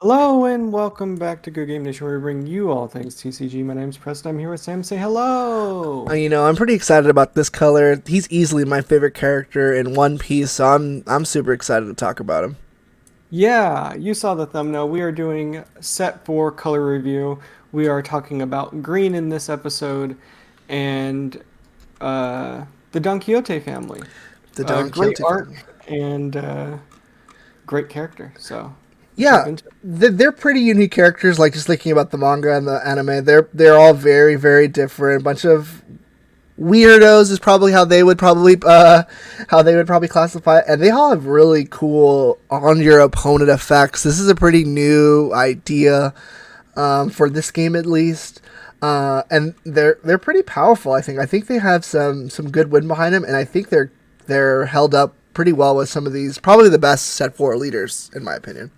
Hello and welcome back to Good Game Nation, where we bring you all things TCG. My name's Preston. I'm here with Sam. Say hello. I'm pretty excited about this color. He's easily my favorite character in One Piece, so I'm super excited to talk about him. Yeah, you saw the thumbnail. We are doing set 4 color review. We are talking about green in this episode and the Don Quixote family. The Don Great Quixote family. art and great character. So let's jump Yeah, into it. they're pretty unique characters. Like just thinking about the manga and the anime, they're all very different. A bunch of weirdos is probably how they would probably classify it. And they all have really cool on your opponent effects. This is a pretty new idea for this game at least. And they're pretty powerful. I think they have some good win behind them, and I think they're held up pretty well with some of these probably the best set four leaders in my opinion.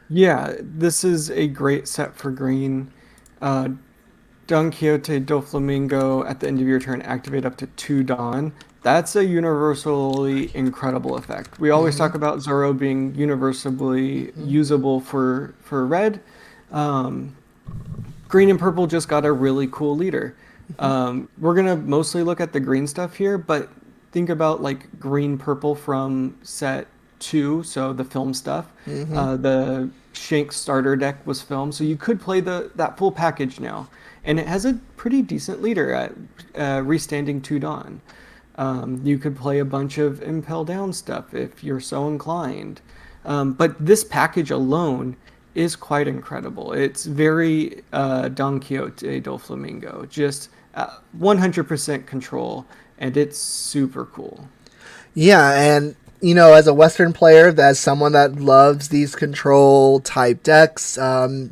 Yeah, this is a great set for green. Uh, Don Quixote do Flamingo at the end of your turn activate up to 2 Dawn. That's a universally incredible effect. We always talk about Zoro being universally usable for red. Um, Green and purple just got a really cool leader. We're gonna mostly look at the green stuff here, but think about like green purple from set 2, so the film stuff. The Shank starter deck was filmed, so you could play that full package now, and it has a pretty decent leader at restanding 2 Dawn. You could play a bunch of Impel Down stuff if you're so inclined. But this package alone is quite incredible. It's very Don Quixote do Flamingo, just 100% control, and it's super cool. Yeah, and as a Western player, as someone that loves these control type decks,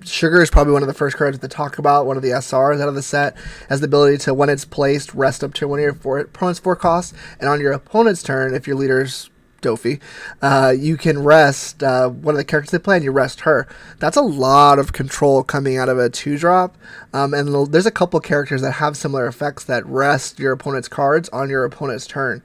Sugar is probably one of the first cards to talk about. One of the SRs out of the set has the ability to, when it's placed, rest up to one of your opponent's 4 costs, and on your opponent's turn, if your leader's Doffy, you can rest one of the characters they play, and you rest her. That's a lot of control coming out of a 2 drop, and there's a couple characters that have similar effects that rest your opponent's cards on your opponent's turn.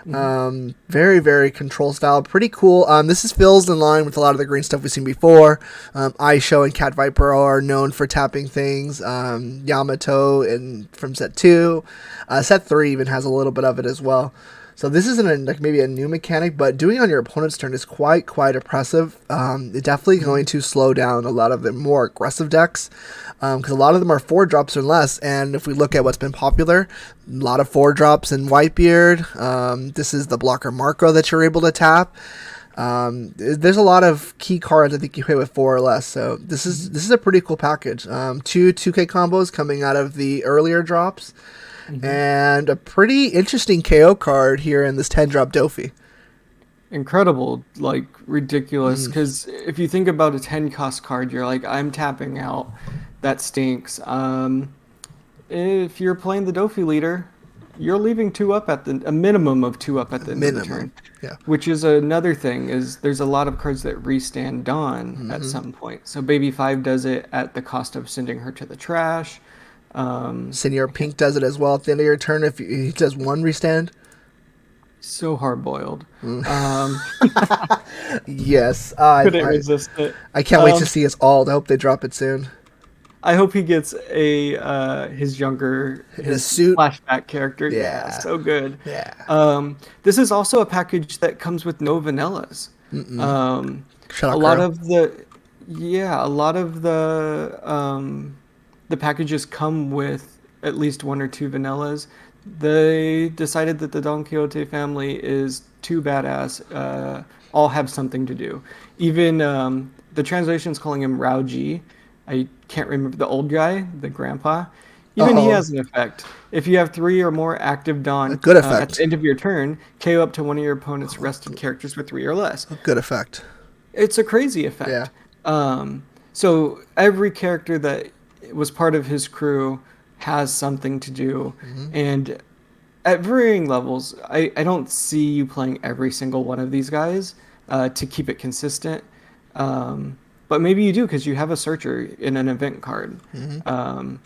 Mhm. Very control style, pretty cool. This is feels in line with a lot of the green stuff we've seen before. Aisho and Cat Viper are known for tapping things. Yamato and from set 2, set 3 even has a little bit of it as well. So this isn't like maybe a new mechanic, but doing it on your opponent's turn is quite oppressive. It's definitely going to slow down a lot of the more aggressive decks, because a lot of them are 4 drops or less. And if we look at what's been popular, a lot of 4 drops in Whitebeard. This is the blocker Marco that you're able to tap. There's a lot of key cards I think you play with 4 or less. So this is a pretty cool package. Two 2K combos coming out of the earlier drops, Mhm. and a pretty interesting KO card here in this 10 drop Doffy. Incredible, like ridiculous. Because if you think about a 10 cost card, you're like, I'm tapping out. That stinks. If you're playing the Dofi leader, you're leaving 2 up at a minimum of 2 up at the end of the Minimum. turn. Yeah. Which is another thing, is there's a lot of cards that restand Dawn at some point. So Baby 5 does it at the cost of sending her to the trash. Senior I can't, Pink does it as well at the end of your turn if he does 1 restand. so hard boiled. Um, Yes. couldn't resist it. I can't wait to Um, see his alt. I hope they drop it soon. I hope he gets In a his suit. flashback character. Yeah, Yeah. so good. Yeah. This is also a package that comes with no vanillas. Um, a Shout out lot Kuro. of the yeah, a lot of the packages come with at least 1 or 2 vanillas. They decided that the Don Quixote family is too badass. All have something to do. Even the translation's calling him Rauji. I can't remember the old guy, the grandpa. Even he Oh, has an effect. If you have 3 or more active a Dawn good at the effect. end of your turn, KO up to one of your opponent's rested characters with 3 or less. A good effect. It's a crazy Yeah. effect. So every character that was part of his crew has something to do, and at varying levels, I don't see you playing every single one of these guys to keep it consistent. But maybe you do because you have a searcher in an event card. Um,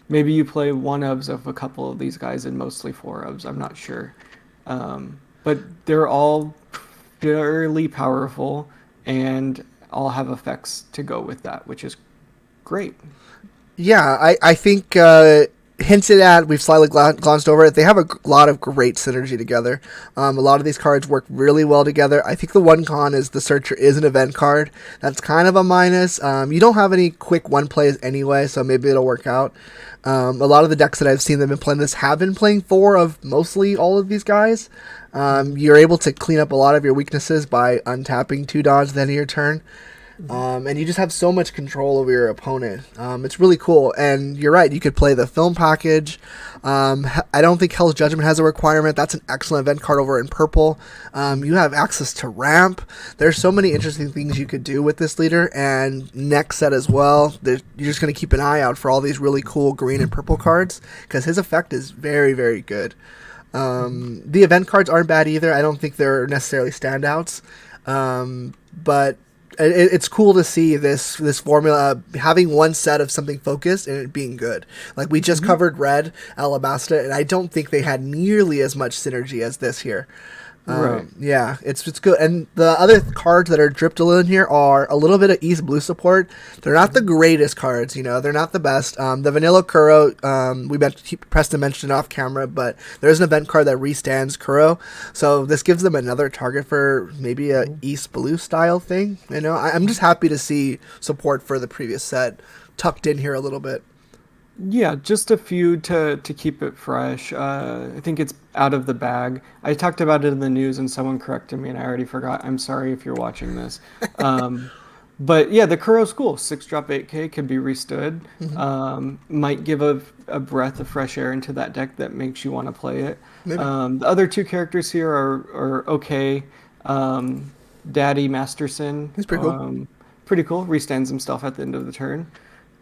Maybe you play one ofs of a couple of these guys and mostly 4 ofs. I'm not sure. But they're all fairly powerful and all have effects to go with that, which is great. Yeah, I think hinted at, we've slightly glanced over it. They have a lot of great synergy together. A lot of these cards work really well together. I think the one con is the Searcher is an event card. That's kind of a minus. You don't have any quick one plays anyway, so maybe it'll work out. A lot of the decks that I've seen them been playing this have been playing 4 of mostly all of these guys. You're able to clean up a lot of your weaknesses by untapping 2 dodge at the end of your turn. And you just have so much control over your opponent. It's really cool. And you're right, you could play the film package. I don't think Hell's Judgment has a requirement. That's an excellent event card over in purple. You have access to ramp. There's so many interesting things you could do with this leader. And next set as well, you're just going to keep an eye out for all these really cool green and purple cards, because his effect is very, very good. The event cards aren't bad either. I don't think they're necessarily standouts. But it's cool to see this formula having one set of something focused and it being good. Like we just covered Red Alabasta, and I don't think they had nearly as much synergy as this here. Right. Yeah, it's good. And the other cards that are dripped a little in here are a little bit of East Blue support. They're not the greatest cards, they're not the best. The Vanilla Kuro, Preston mentioned it off camera, but there's an event card that restands Kuro. So this gives them another target for maybe a East Blue style thing. I'm just happy to see support for the previous set tucked in here a little bit. Yeah, just a few to keep it fresh. I think it's out of the bag. I talked about it in the news and someone corrected me and I already forgot. I'm sorry if you're watching this. But yeah, the Kuro School, 6-drop 8K could be restood. Might give a breath of fresh air into that deck that makes you want to play it. The other 2 characters here are okay. Daddy Masterson. He's pretty cool. Pretty cool. Restands himself at the end of the turn.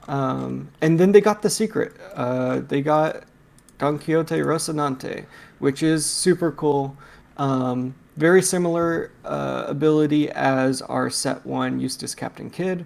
And then they got the secret. They got Don Quixote Rocinante, which is super cool. Very similar ability as our set 1 Eustace Captain Kidd,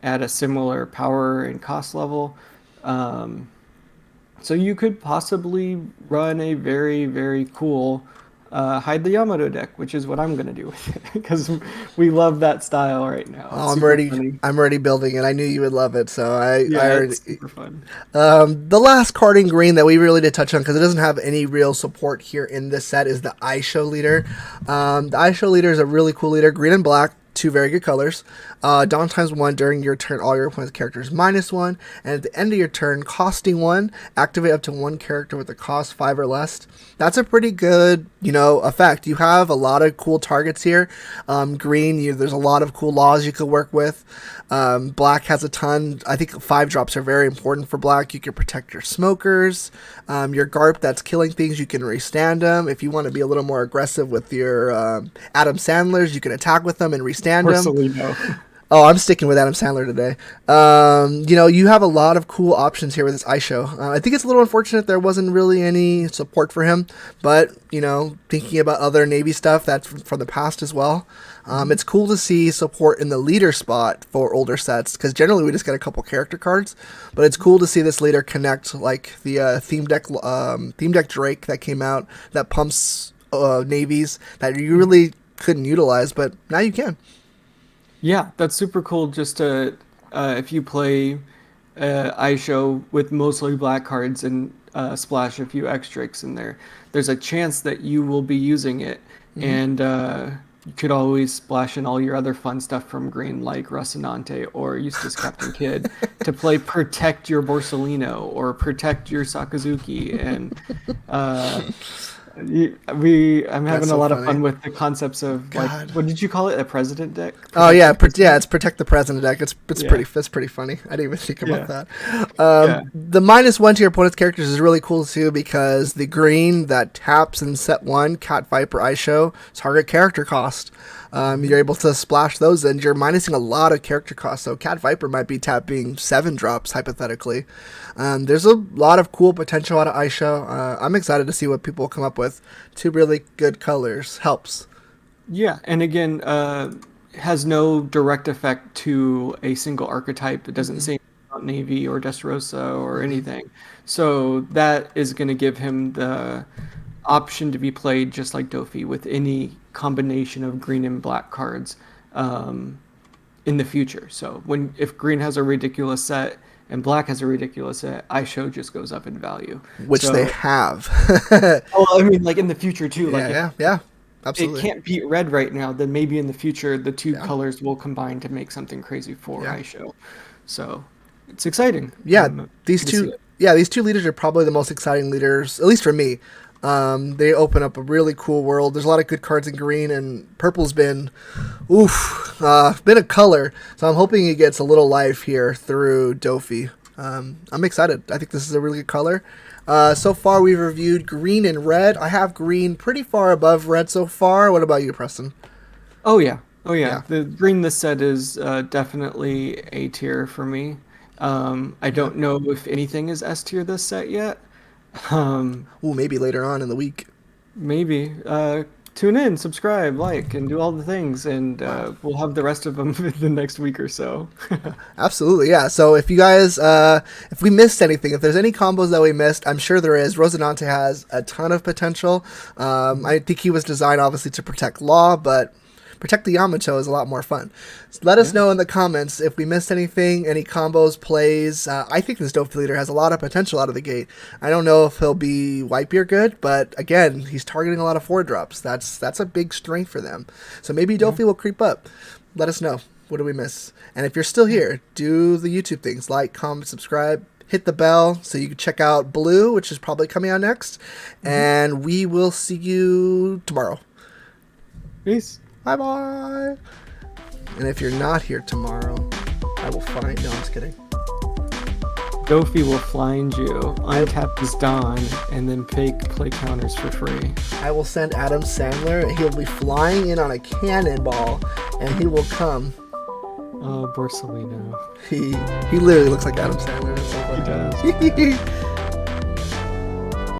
at a similar power and cost level. So you could possibly run a very, very cool Hide the Yamato deck, which is what I'm going to do with it, because we love that style right now. Oh, I'm already building it. I knew you would love it, so I already. It's super fun. The last card in green that we really did touch on, because it doesn't have any real support here in this set, is the Aisho leader. The Aisho leader is a really cool leader, green and black. 2 very good colors. Dawn times 1 during your turn, all your opponent's characters -1, and at the end of your turn, costing 1, activate up to 1 character with a cost 5 or less. That's a pretty good, effect. You have a lot of cool targets here. Green, there's a lot of cool laws you could work with. Black has a ton. I think 5 drops are very important for black. You can protect your smokers. Your Garp that's killing things, you can restand them. If you want to be a little more aggressive with your Adam Sandlers, you can attack with them and restand them. Porcelino. Oh, I'm sticking with Adam Sandler today. You have a lot of cool options here with this Aisho. I think it's a little unfortunate there wasn't really any support for him, but, thinking about other Navy stuff that's from the past as well, it's cool to see support in the leader spot for older sets, because generally we just get a couple character cards, but it's cool to see this leader connect, like the theme deck Drake that came out that pumps navies that you really couldn't utilize, but now you can. Yeah, that's super cool. Just to if you play Aisho with mostly black cards and splash a few extras in there, there's a chance that you will be using it, and you could always splash in all your other fun stuff from green, like Rocinante or Eustace Captain Kidd, to play protect your Borsalino or protect your Sakazuki, and I'm having a lot of fun with the concepts of, like, what did you call it? A president deck? Oh yeah, it's protect the president deck. It's pretty funny. I didn't even think about that. The -1 to your opponent's characters is really cool too, because the green that taps in set 1, Cat Viper Aisho, target character cost. You're able to splash those in. You're minusing a lot of character costs, so Cat Viper might be tapping 7 drops, hypothetically. There's a lot of cool potential out of Aisho. I'm excited to see what people come up with. 2 really good colors helps. Yeah, and again, has no direct effect to a single archetype. It doesn't say about Navy or Dressrosa or anything. So that is going to give him the option to be played just like Doffy with any combination of green and black cards. in the future. So if green has a ridiculous set and black has a ridiculous set, I show just goes up in value. which they So, have. oh, I mean, like in the future too. Like Yeah, if yeah, yeah. it Absolutely. can't beat red right now, then maybe in the future the two Yeah, colors will combine to make something crazy for yeah. I show. So it's exciting. Yeah, I'm these happy to see two it. yeah, these two leaders are probably the most exciting leaders, at least for me. They open up a really cool world. There's a lot of good cards in green, and purple's been a color. So I'm hoping it gets a little life here through Doffy. I'm excited. I think this is a really good color. So far, we've reviewed green and red. I have green pretty far above red so far. What about you, Preston? Oh yeah, oh yeah. Yeah, The green this set is definitely A tier for me. I yeah. don't know if anything is S tier this set yet. Um, Ooh, maybe later on in the week. maybe. Tune in, subscribe, like, and do all the things, and Wow. we'll have the rest of them in the next week or so. Absolutely, yeah. So if you guys, if we missed anything, if there's any combos that we missed, I'm sure there is. Rosinante has a ton of potential. I think he was designed obviously to protect Law, but protect the Yamato is a lot more fun. So let us Yeah. know in the comments if we missed anything, any combos, plays. I think this Dope Leader has a lot of potential out of the gate. I don't know if he'll be Whitebeard good, but again, he's targeting a lot of 4-drops. That's a big strength for them. So maybe Yeah. Dofi will creep up. Let us know. What do we miss? And if you're still here, do the YouTube things. Like, comment, subscribe, hit the bell so you can check out Blue, which is probably coming out next. Mhm. And we will see you tomorrow. Peace. Bye bye. And if you're not here tomorrow, I will find. No, I'm just kidding. Dofi will find you, untap his Dawn, and then play counters for free. I will send Adam Sandler. He'll be flying in on a cannonball, and he will come. Oh, Borsellino. He literally looks like Adam Sandler. He does. It's so funny.